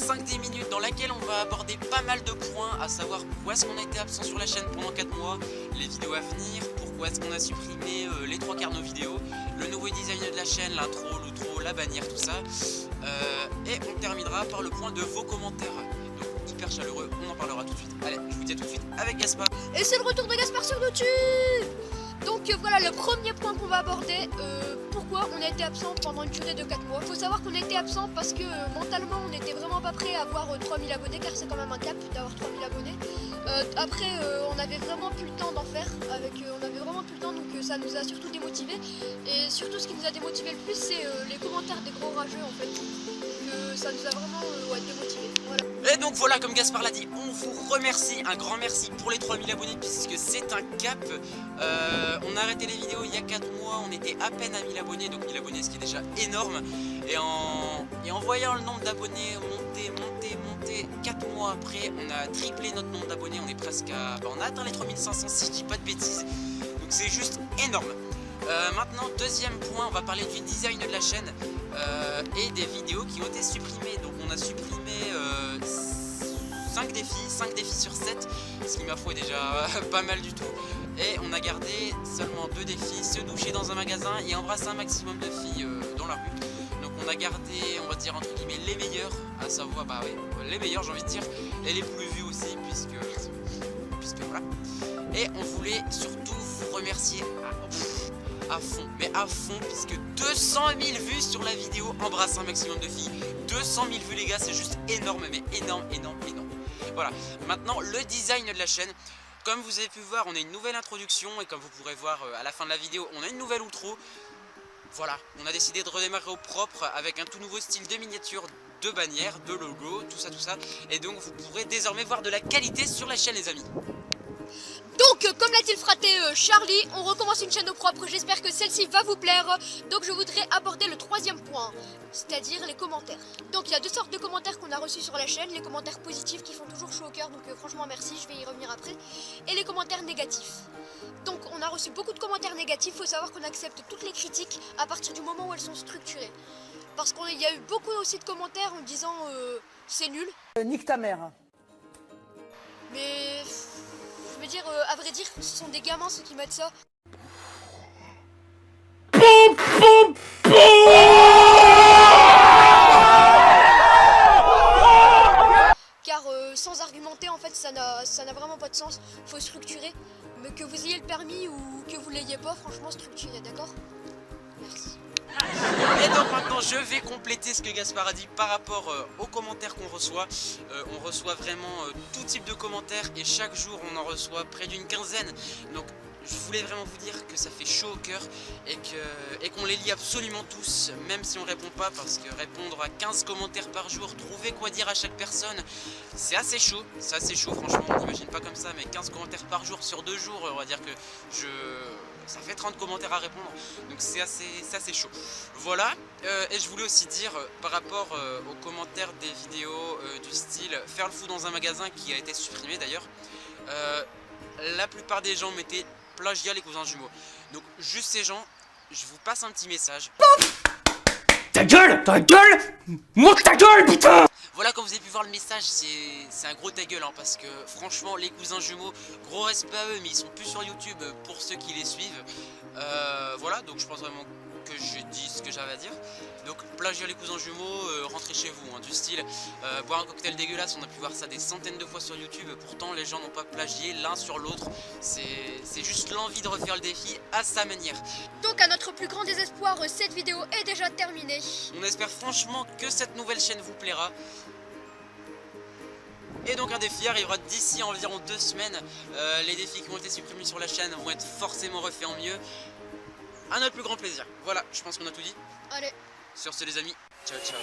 5D minutes dans laquelle on va aborder pas mal de points, à savoir pourquoi est-ce qu'on a été absent sur la chaîne pendant 4 mois, les vidéos à venir, pourquoi est-ce qu'on a supprimé les 3/4 de nos vidéos, le nouveau design de la chaîne, l'intro, l'outro, la bannière, tout ça. Et on terminera par le point de vos commentaires. Donc hyper chaleureux, on en parlera tout de suite. Allez, je vous dis à tout de suite avec Gaspard. Et c'est le retour de Gaspard sur YouTube. Donc voilà le premier point qu'on va aborder, pourquoi on a été absent pendant une durée de 4 mois. Il faut savoir qu'on a été absent parce que mentalement on n'était vraiment pas prêt à avoir 3000 abonnés, car c'est quand même un cap d'avoir 3000 abonnés. Après on avait vraiment plus le temps d'en faire, on avait vraiment plus le temps, donc ça nous a surtout démotivés. Et surtout ce qui nous a démotivés le plus, c'est les commentaires des gros rageux en fait. Ça nous a vraiment démotivés. Voilà. Et donc voilà, comme Gaspard l'a dit, on vous remercie, un grand merci pour les 3000 abonnés puisque c'est un cap. On a arrêté les vidéos il y a 4 mois, on était à peine à 1000 abonnés, donc 1000 abonnés ce qui est déjà énorme. Et en voyant le nombre d'abonnés monter 4 mois après, on a triplé notre nombre d'abonnés, on est presque à... on a atteint les 3500 si je dis pas de bêtises, donc c'est juste énorme. Maintenant, deuxième point, on va parler du design de la chaîne et des vidéos qui ont été supprimées. Donc on a supprimé 5 défis sur 7, ce qui ma foi est déjà pas mal du tout. Et on a gardé seulement 2 défis, se doucher dans un magasin et embrasser un maximum de filles dans la rue. Donc on a gardé, on va dire entre guillemets, les meilleurs, à savoir, bah oui, les meilleurs j'ai envie de dire, et les plus vus aussi, puisque voilà. Et on voulait surtout vous remercier à fond, mais à fond, puisque 200 000 vues sur la vidéo embrasser un maximum de filles. 200 000 vues les gars, c'est juste énorme, mais énorme. Voilà, maintenant le design de la chaîne. Comme vous avez pu voir, on a une nouvelle introduction et comme vous pourrez voir à la fin de la vidéo, on a une nouvelle outro. Voilà, on a décidé de redémarrer au propre avec un tout nouveau style de miniature, de bannière, de logo, tout ça. Et donc vous pourrez désormais voir de la qualité sur la chaîne les amis. Donc comme l'a-t-il fraté Charlie, on recommence une chaîne au propre, j'espère que celle-ci va vous plaire. Donc je voudrais aborder le troisième point, c'est-à-dire les commentaires. Donc il y a 2 sortes de commentaires qu'on a reçus sur la chaîne, les commentaires positifs qui font toujours chaud au cœur, donc franchement merci, je vais y revenir après. Et les commentaires négatifs. Donc on a reçu beaucoup de commentaires négatifs, il faut savoir qu'on accepte toutes les critiques à partir du moment où elles sont structurées. Parce qu'il y a eu beaucoup aussi de commentaires en disant c'est nul. Nique ta mère. Mais... je veux dire, à vrai dire, ce sont des gamins ceux qui mettent ça. Car sans argumenter, en fait, ça n'a vraiment pas de sens. Faut structurer. Mais que vous ayez le permis ou que vous l'ayez pas, franchement, structurez, d'accord? Merci. Et donc maintenant je vais compléter ce que Gaspard a dit par rapport aux commentaires qu'on reçoit. On reçoit vraiment tout type de commentaires et chaque jour on en reçoit près d'une quinzaine. Donc je voulais vraiment vous dire que ça fait chaud au cœur et qu'on les lit absolument tous, même si on répond pas, parce que répondre à 15 commentaires par jour, trouver quoi dire à chaque personne, c'est assez chaud, franchement on n'imagine pas comme ça, mais 15 commentaires par jour sur 2 jours, on va dire que ça fait 30 commentaires à répondre, donc c'est assez chaud. Voilà, et je voulais aussi dire par rapport aux commentaires des vidéos du style faire le fou dans un magasin qui a été supprimé d'ailleurs, la plupart des gens mettaient plagiat les cousins jumeaux. Donc juste ces gens, je vous passe un petit message. Ta gueule, monte ta gueule, putain. Voilà, comme vous avez pu voir le message, c'est un gros ta gueule, hein, parce que franchement les cousins jumeaux, gros respect à eux, mais ils sont plus sur YouTube pour ceux qui les suivent. Voilà, donc je pense vraiment que j'ai dit ce que j'avais à dire. Donc plagiat les cousins jumeaux, rentrez chez vous, hein, du style boire un cocktail dégueulasse, on a pu voir ça des centaines de fois sur YouTube, pourtant les gens n'ont pas plagié l'un sur l'autre, c'est juste l'envie de refaire le défi à sa manière. Donc à notre plus grand désespoir, cette vidéo est déjà terminée. On espère franchement que cette nouvelle chaîne vous plaira. Et donc un défi arrivera d'ici environ 2 semaines. Les défis qui ont été supprimés sur la chaîne vont être forcément refaits en mieux. À notre plus grand plaisir. Voilà, je pense qu'on a tout dit. Allez. Sur ce les amis, ciao ciao.